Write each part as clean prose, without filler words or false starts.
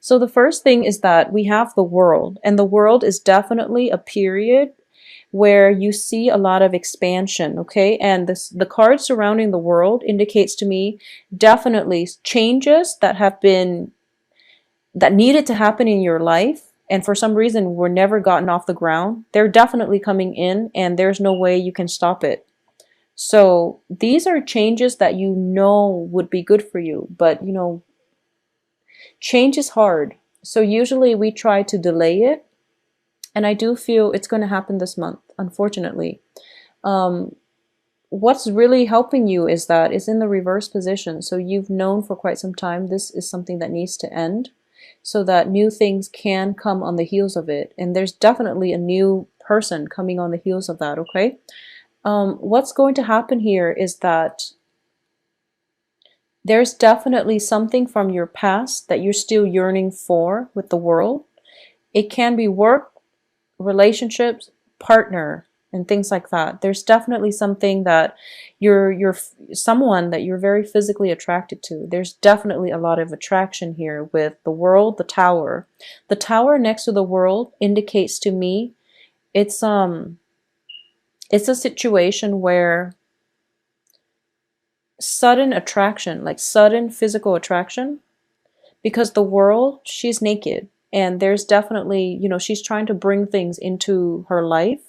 So the first thing is that we have the world, and the world is definitely a period where you see a lot of expansion, okay? And the card surrounding the world indicates to me definitely changes that needed to happen in your life, and for some reason were never gotten off the ground. They're definitely coming in, and there's no way you can stop it. So these are changes that you know would be good for you, but change is hard. So usually we try to delay it, and I do feel it's going to happen this month, unfortunately. Um, what's really helping you is that it's in the reverse position. So you've known for quite some time this is something that needs to end so that new things can come on the heels of it. And there's definitely a new person coming on the heels of that, okay? What's going to happen here is that there's definitely something from your past that you're still yearning for with the world. It can be work, relationships, partner, and things like that. There's definitely something that you're someone that you're very physically attracted to. There's definitely a lot of attraction here with the world, the tower. The tower next to the world indicates to me it's a situation where sudden attraction, like sudden physical attraction, because the world, she's naked, and there's definitely, she's trying to bring things into her life,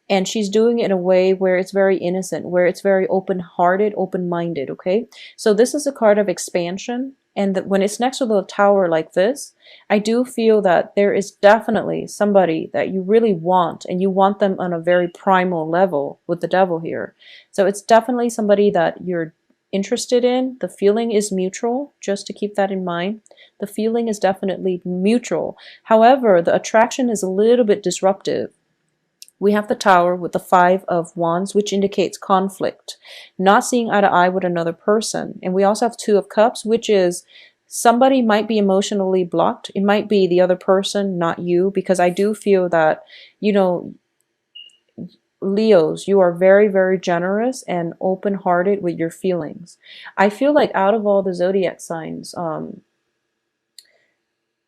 and she's doing it in a way where it's very innocent, where it's very open-hearted, open-minded, okay? So this is a card of expansion, and that when it's next to the tower like this, I do feel that there is definitely somebody that you really want, and you want them on a very primal level with the devil here. So it's definitely somebody that you're interested in. The feeling is mutual, just to keep that in mind. The feeling is definitely mutual. However, the attraction is a little bit disruptive. We have the Tower with the Five of Wands, which indicates conflict, not seeing eye to eye with another person. And we also have Two of Cups, which is somebody might be emotionally blocked. It might be the other person, not you, because I do feel that, Leos, you are very, very generous and open-hearted with your feelings. I feel like out of all the zodiac signs,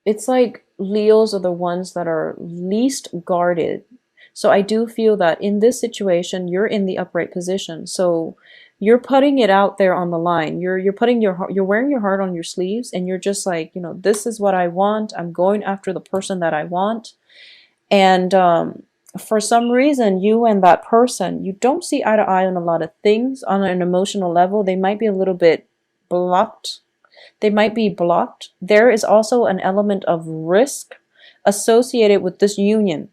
it's like Leos are the ones that are least guarded. So I do feel that in this situation, you're in the upright position. So you're putting it out there on the line. You're putting you're wearing your heart on your sleeves, and you're just like, this is what I want. I'm going after the person that I want. And for some reason, you and that person, you don't see eye to eye on a lot of things on an emotional level. They might be a little bit blocked. They might be blocked. There is also an element of risk associated with this union.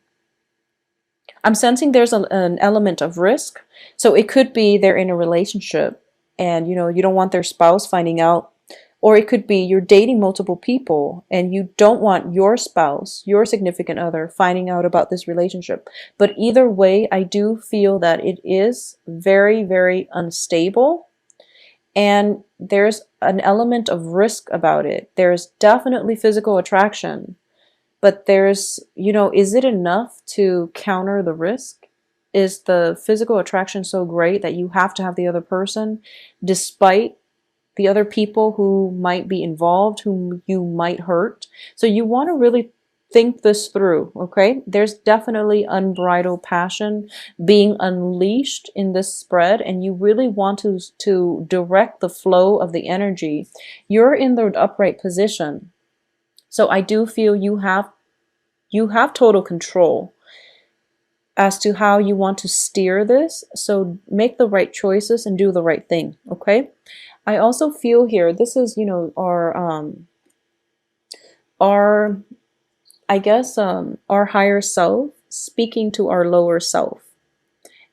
I'm sensing there's an element of risk. So it could be they're in a relationship and you don't want their spouse finding out. Or it could be you're dating multiple people and you don't want your spouse, your significant other, finding out about this relationship. But either way, I do feel that it is very, very unstable. And there's an element of risk about it. There's definitely physical attraction. But there's, is it enough to counter the risk? Is the physical attraction so great that you have to have the other person despite the other people who might be involved, whom you might hurt? So you want to really think this through, okay? There's definitely unbridled passion being unleashed in this spread, and you really want to direct the flow of the energy. You're in the upright position. So I do feel you have total control as to how you want to steer this. So make the right choices and do the right thing, okay? I also feel here, this is, our I guess our higher self speaking to our lower self.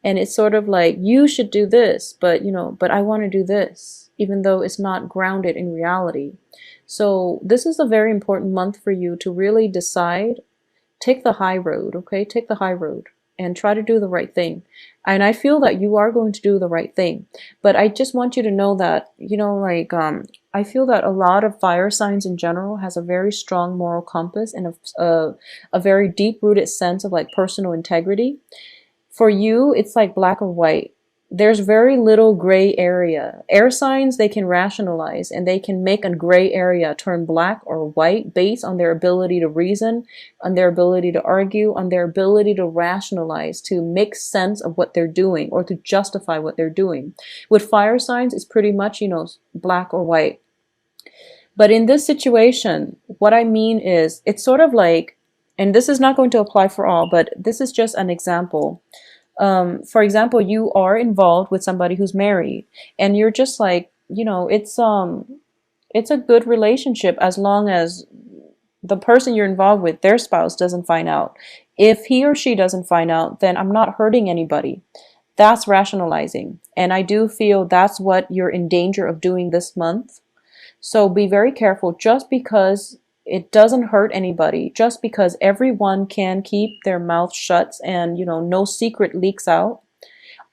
And it's sort of like, you should do this, but I want to do this, even though it's not grounded in reality. So this is a very important month for you to really decide. Take the high road, okay? Take the high road and try to do the right thing. And I feel that you are going to do the right thing. But I just want you to know that, I feel that a lot of fire signs in general has a very strong moral compass and a very deep-rooted sense of like personal integrity. For you, it's like black or white. there's very little gray area. Air signs, they can rationalize and they can make a gray area turn black or white based on their ability to reason, on their ability to argue, on their ability to rationalize, to make sense of what they're doing or to justify what they're doing. With fire signs, it's pretty much, black or white. But in this situation, what I mean is it's sort of like, and this is not going to apply for all, but this is just an example. For example, you are involved with somebody who's married and you're just like, it's a good relationship as long as the person you're involved with, their spouse, doesn't find out. If he or she doesn't find out, then I'm not hurting anybody. That's rationalizing. And I do feel that's what you're in danger of doing this month. So be very careful. Just because it doesn't hurt anybody, just because everyone can keep their mouth shut and, no secret leaks out,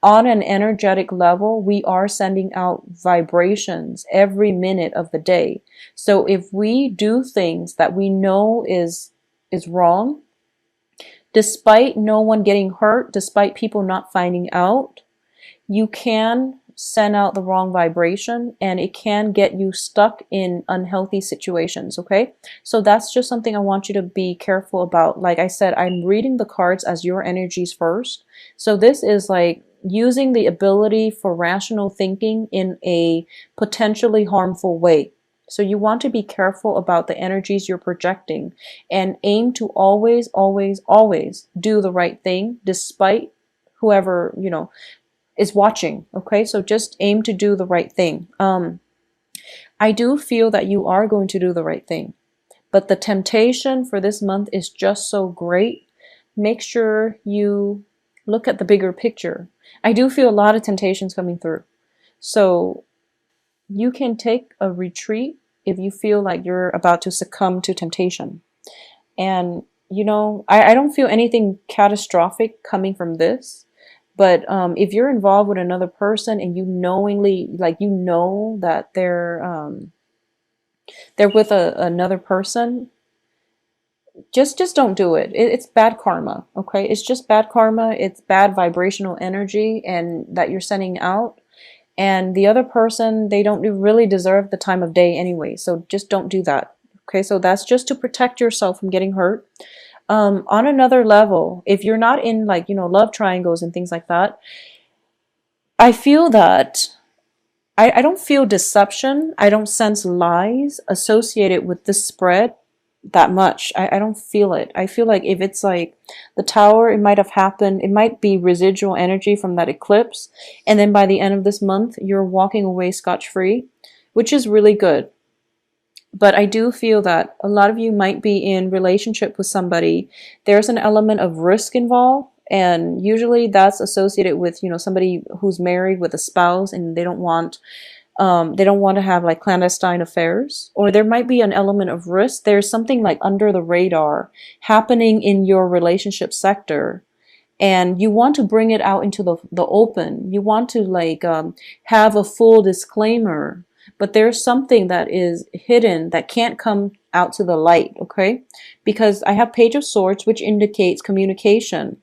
on an energetic level, we are sending out vibrations every minute of the day. So if we do things that we know is wrong, despite no one getting hurt, despite people not finding out, you can send out the wrong vibration and it can get you stuck in unhealthy situations. Okay, so that's just something I want you to be careful about. Like I said, I'm reading the cards as your energies first. So this is like using the ability for rational thinking in a potentially harmful way. So you want to be careful about the energies you're projecting and aim to always, always, always do the right thing despite whoever, is watching. Okay, so just aim to do the right thing. I do feel that you are going to do the right thing, but the temptation for this month is just so great. Make sure you look at the bigger picture. I do feel a lot of temptations coming through. So you can take a retreat if you feel like you're about to succumb to temptation. And, I don't feel anything catastrophic coming from this. But if you're involved with another person and you knowingly, like, that they're with another person, just don't do it. It's bad karma. Okay, it's just bad karma. It's bad vibrational energy, and that you're sending out. And the other person, they don't really deserve the time of day anyway. So just don't do that. Okay, so that's just to protect yourself from getting hurt. On another level, if you're not in love triangles and things like that, I feel that I don't feel deception. I don't sense lies associated with this spread that much. I don't feel it. I feel like if it's like the tower, it might have happened. It might be residual energy from that eclipse. And then by the end of this month, you're walking away scotch-free, which is really good. But I do feel that a lot of you might be in relationship with somebody. There's an element of risk involved. And usually that's associated with, somebody who's married with a spouse and they don't want to have like clandestine affairs. Or there might be an element of risk. There's something like under the radar happening in your relationship sector. And you want to bring it out into the open. You want to have a full disclaimer. But there's something that is hidden that can't come out to the light, okay? Because I have Page of Swords, which indicates communication.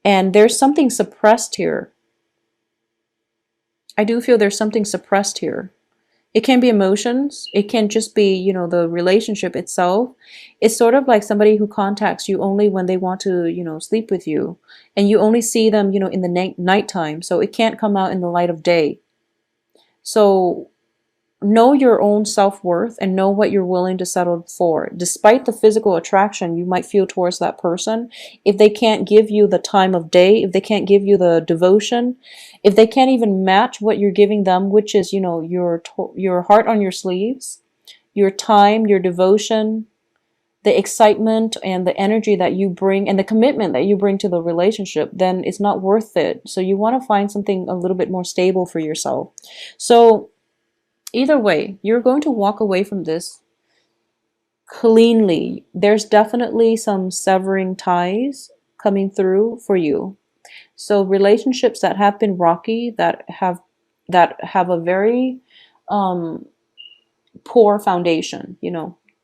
And there's something suppressed here. I do feel there's something suppressed here. It can be emotions. It can just be, the relationship itself. It's sort of like somebody who contacts you only when they want to, sleep with you. And you only see them, in the nighttime. So it can't come out in the light of day. So know your own self-worth and know what you're willing to settle for. Despite the physical attraction you might feel towards that person, if they can't give you the time of day, if they can't give you the devotion, if they can't even match what you're giving them, which is, your heart on your sleeves, your time, your devotion, the excitement and the energy that you bring and the commitment that you bring to the relationship, then it's not worth it. So you want to find something a little bit more stable for yourself. So either way, you're going to walk away from this cleanly. There's definitely some severing ties coming through for you. So relationships that have been rocky, that have a very poor foundation,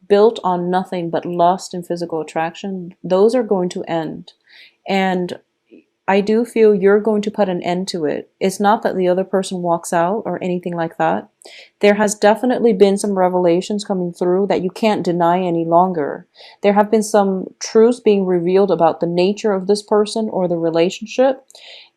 built on nothing but lust and physical attraction, those are going to end. And I do feel you're going to put an end to it. It's not that the other person walks out or anything like that. There has definitely been some revelations coming through that you can't deny any longer. There have been some truths being revealed about the nature of this person or the relationship.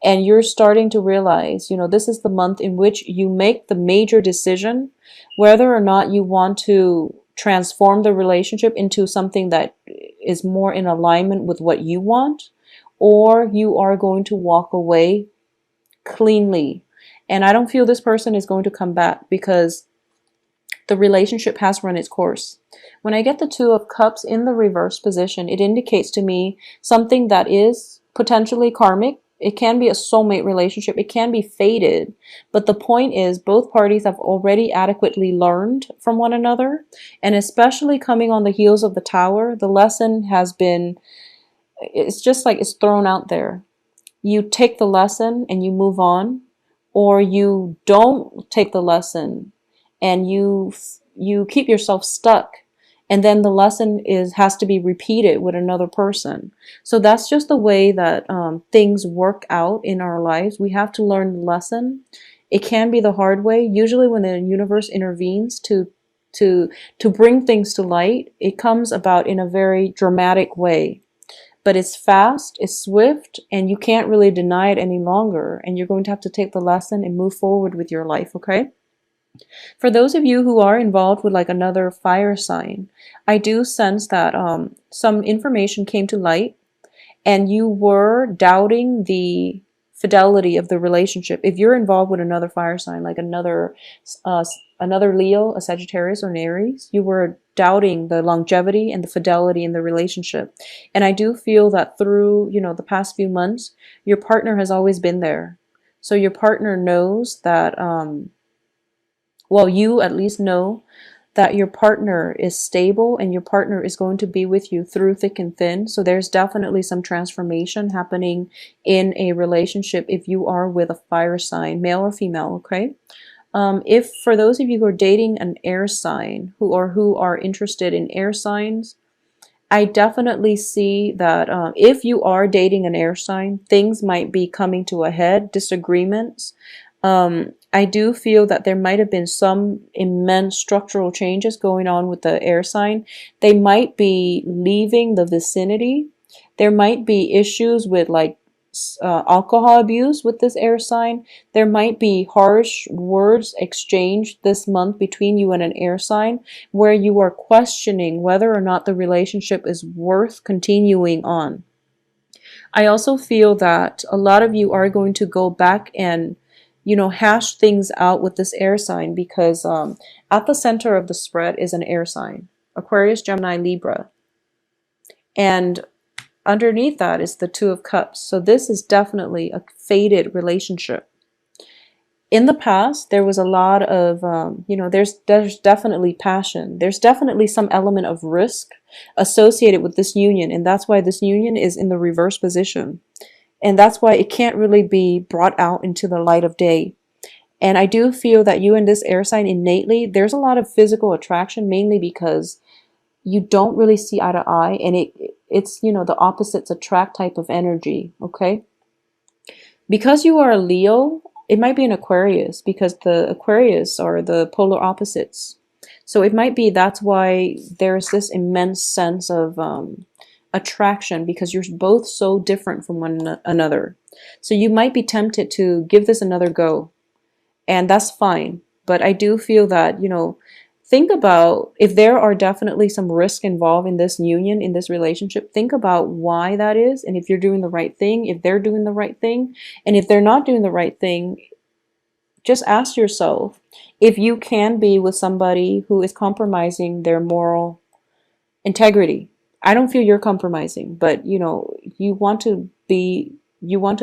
And you're starting to realize, this is the month in which you make the major decision whether or not you want to transform the relationship into something that is more in alignment with what you want, or you are going to walk away cleanly. And I don't feel this person is going to come back because the relationship has run its course. When I get the Two of Cups in the reverse position, it indicates to me something that is potentially karmic. It can be a soulmate relationship. It can be fated. But the point is, both parties have already adequately learned from one another. And especially coming on the heels of the Tower, the lesson has been, it's just like it's thrown out there. You take the lesson and you move on, or you don't take the lesson and you keep yourself stuck, and then the lesson has to be repeated with another person. So that's just the way that things work out in our lives. We have to learn the lesson. It can be the hard way. Usually when the universe intervenes to bring things to light, it comes about in a very dramatic way. But it's fast, it's swift, and you can't really deny it any longer. And you're going to have to take the lesson and move forward with your life, okay? For those of you who are involved with like another fire sign, I do sense that some information came to light and you were doubting the fidelity of the relationship. If you're involved with another fire sign, like another Leo, a Sagittarius, or an Aries, you were doubting the longevity and the fidelity in the relationship. And I do feel that through, the past few months, your partner has always been there. So your partner knows that, well, you at least know that your partner is stable and your partner is going to be with you through thick and thin. So there's definitely some transformation happening in a relationship if you are with a fire sign, male or female, okay? If for those of you who are dating an air sign who are interested in air signs, I definitely see that if you are dating an air sign, things might be coming to a head, disagreements. I do feel that there might have been some immense structural changes going on with the air sign. They might be leaving the vicinity. There might be issues with like alcohol abuse with this air sign. There might be harsh words exchanged this month between you and an air sign where you are questioning whether or not the relationship is worth continuing on. I also feel that a lot of you are going to go back and hash things out with this air sign because at the center of the spread is an air sign, Aquarius, Gemini, Libra. And underneath that is the Two of Cups. So this is definitely a fated relationship. In the past, there was a lot of, there's definitely passion. There's definitely some element of risk associated with this union. And that's why this union is in the reverse position. And that's why it can't really be brought out into the light of day. And I do feel that you and this air sign innately, there's a lot of physical attraction, mainly because you don't really see eye to eye. And it's the opposites attract type of energy, okay? Because you are a Leo, it might be an Aquarius because the Aquarius are the polar opposites. So it might be that's why there's this immense sense of attraction because you're both so different from one another. So you might be tempted to give this another go, and that's fine. But I do feel that, think about if there are definitely some risk involved in this union, in this relationship, think about why that is, and if you're doing the right thing, if they're doing the right thing, and if they're not doing the right thing, just ask yourself if you can be with somebody who is compromising their moral integrity. I don't feel you're compromising, but you want to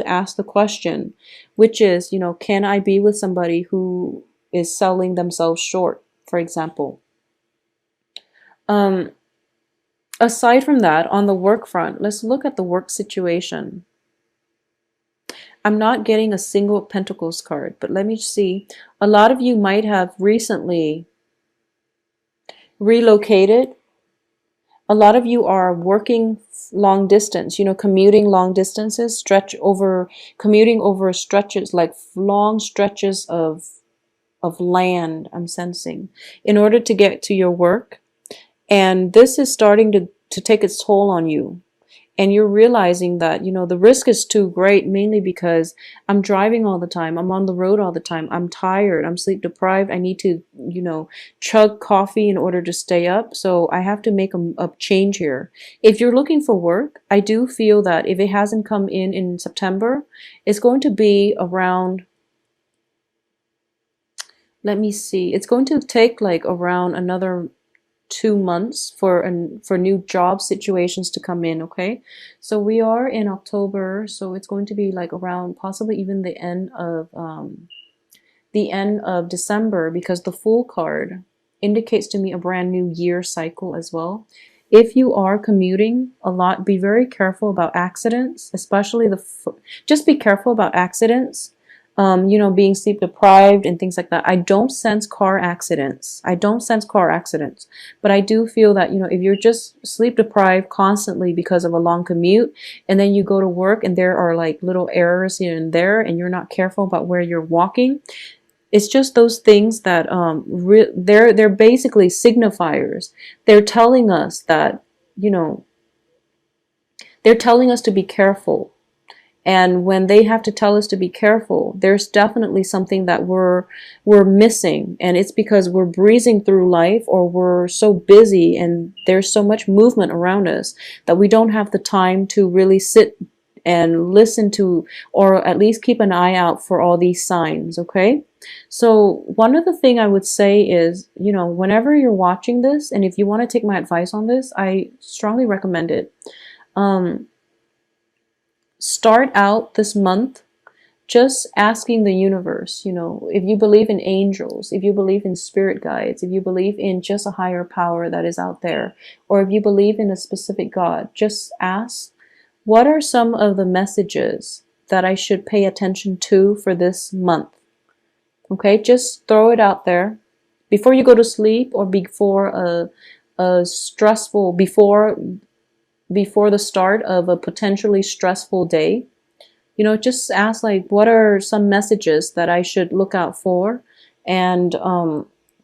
ask the question, which is, can I be with somebody who is selling themselves short, for example? Aside from that, on the work front, let's look at the work situation. I'm not getting a single Pentacles card, but let me see. A lot of you might have recently relocated. A lot of you are working long distance, commuting long distances, commuting over stretches, like long stretches of land, I'm sensing, in order to get to your work. And this is starting to take its toll on you. And you're realizing that, the risk is too great, mainly because I'm driving all the time. I'm on the road all the time. I'm tired. I'm sleep deprived. I need to, chug coffee in order to stay up. So I have to make a change here. If you're looking for work, I do feel that if it hasn't come in September, it's going to be around, let me see, it's going to take like around another 2 months for new job situations to come in. Okay, so we are in October, so it's going to be like around possibly even the end of December, because the Fool card indicates to me a brand new year cycle as well. If you are commuting a lot, be very careful about accidents, especially just be careful about accidents. Being sleep deprived and things like that. I don't sense car accidents. I don't sense car accidents. But I do feel that, if you're just sleep deprived constantly because of a long commute, and then you go to work and there are like little errors here and there, and you're not careful about where you're walking, it's just those things that they're basically signifiers. They're telling us that, they're telling us to be careful. And when they have to tell us to be careful, there's definitely something that we're missing. And it's because we're breezing through life, or we're so busy and there's so much movement around us that we don't have the time to really sit and listen to, or at least keep an eye out for all these signs. Okay. So one of the thing I would say is, whenever you're watching this, and if you want to take my advice on this, I strongly recommend it. Start out this month just asking the universe, if you believe in angels, if you believe in spirit guides, if you believe in just a higher power that is out there, or if you believe in a specific God, just ask, what are some of the messages that I should pay attention to for this month? Okay, just throw it out there before you go to sleep, or before a stressful, before the start of a potentially stressful day. Just ask, like, what are some messages that I should look out for, and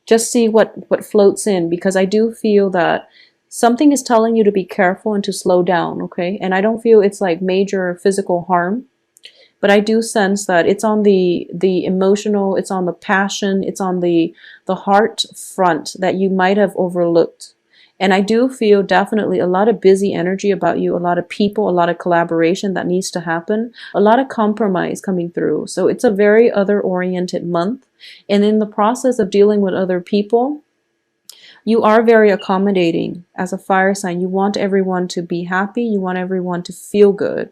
just see what floats in, because I do feel that something is telling you to be careful and to slow down. Okay, and I don't feel it's like major physical harm, but I do sense that it's on the emotional, it's on the passion, it's on the heart front that you might have overlooked. And I do feel definitely a lot of busy energy about you, a lot of people, a lot of collaboration that needs to happen, a lot of compromise coming through. So it's a very other-oriented month. And in the process of dealing with other people, you are very accommodating as a fire sign. You want everyone to be happy. You want everyone to feel good.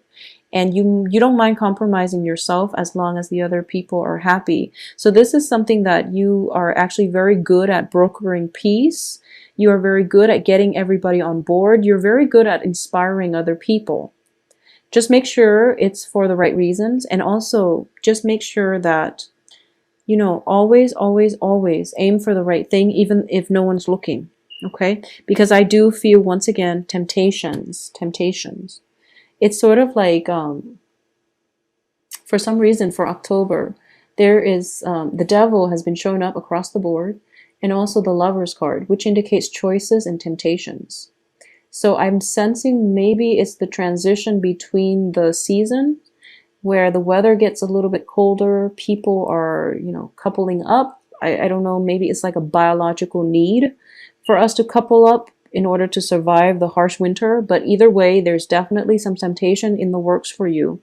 And you don't mind compromising yourself as long as the other people are happy. So this is something that you are actually very good at, brokering peace. You are very good at getting everybody on board. You're very good at inspiring other people. Just make sure it's for the right reasons. And also just make sure that, always, always, always aim for the right thing, even if no one's looking. Okay? Because I do feel, once again, temptations. It's sort of like, for some reason, for October, there is, the devil has been showing up across the board, and also the Lover's card, which indicates choices and temptations. So I'm sensing maybe it's the transition between the season, where the weather gets a little bit colder, people are, coupling up. I don't know, maybe it's like a biological need for us to couple up in order to survive the harsh winter. But either way, there's definitely some temptation in the works for you.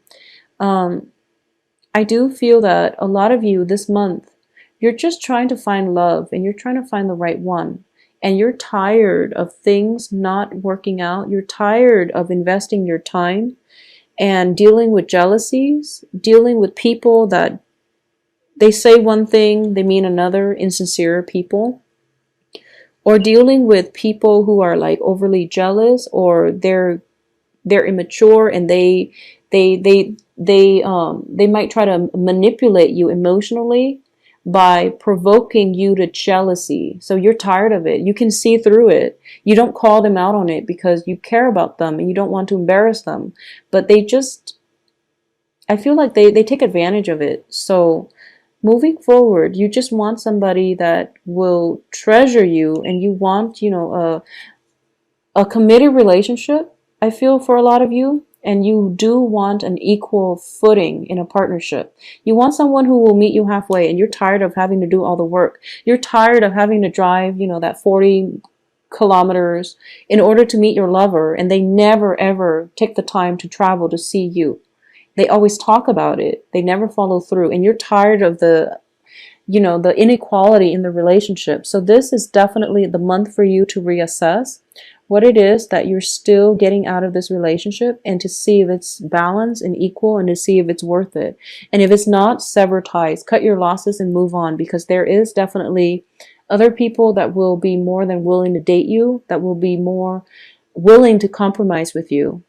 I do feel that a lot of you this month, you're just trying to find love, and you're trying to find the right one. And you're tired of things not working out. You're tired of investing your time and dealing with jealousies, dealing with people that they say one thing, they mean another, insincere people. Or dealing with people who are like overly jealous, or they're immature, and they might try to manipulate you emotionally, by provoking you to jealousy. So you're tired of it. You can see through it. You don't call them out on it because you care about them and you don't want to embarrass them. But they just, I feel like they take advantage of it. So moving forward, you just want somebody that will treasure you, and you want, a committed relationship, I feel, for a lot of you. And you do want an equal footing in a partnership. You want someone who will meet you halfway, and you're tired of having to do all the work. You're tired of having to drive, that 40 kilometers in order to meet your lover, and they never ever take the time to travel to see you. They always talk about it. They never follow through. And you're tired of the inequality in the relationship. So this is definitely the month for you to reassess what it is that you're still getting out of this relationship, and to see if it's balanced and equal, and to see if it's worth it. And if it's not, sever ties, cut your losses and move on, because there is definitely other people that will be more than willing to date you, that will be more willing to compromise with you.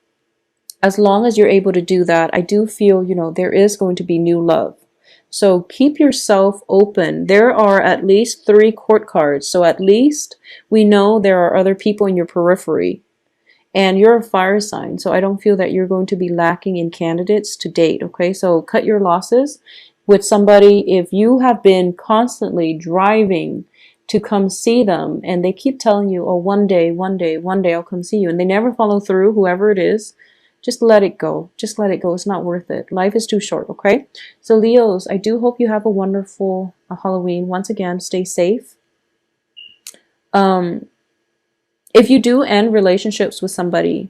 As long as you're able to do that, I do feel, there is going to be new love. So keep yourself open. There are at least 3 court cards. So at least we know there are other people in your periphery. And you're a fire sign, so I don't feel that you're going to be lacking in candidates to date, okay? So cut your losses with somebody. If you have been constantly driving to come see them, and they keep telling you, oh, one day, I'll come see you, and they never follow through, whoever it is, just let it go. Just let it go. It's not worth it. Life is too short, okay? So Leos, I do hope you have a wonderful Halloween. Once again, stay safe. If you do end relationships with somebody,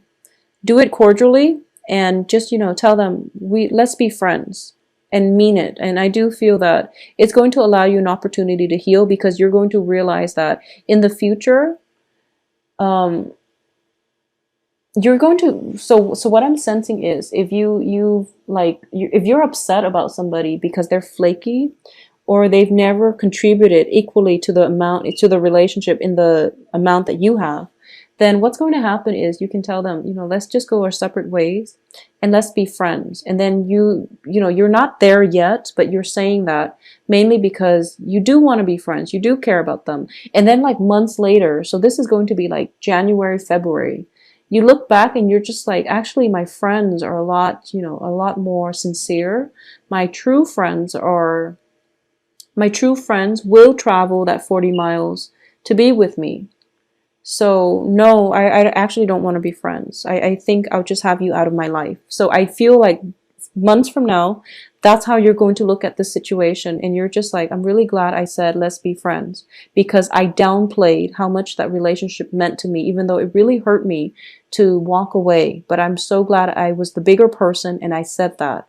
do it cordially, and just, tell them, let's be friends, and mean it. And I do feel that it's going to allow you an opportunity to heal, because you're going to realize that in the future, you're going to, so what I'm sensing is, if if you're upset about somebody because they're flaky, or they've never contributed equally to the relationship in the amount that you have, then what's going to happen is, you can tell them, let's just go our separate ways, and let's be friends. And then you're not there yet, but you're saying that mainly because you do want to be friends, you do care about them. And then like months later, so this is going to be like January, February, you look back and you're just like, actually, my friends are a lot more sincere. My true friends will travel that 40 miles to be with me. So no, I actually don't want to be friends. I think I'll just have you out of my life. So I feel like months from now, that's how you're going to look at the situation. And you're just like, I'm really glad I said, let's be friends, because I downplayed how much that relationship meant to me, even though it really hurt me to walk away. But I'm so glad I was the bigger person and I said that.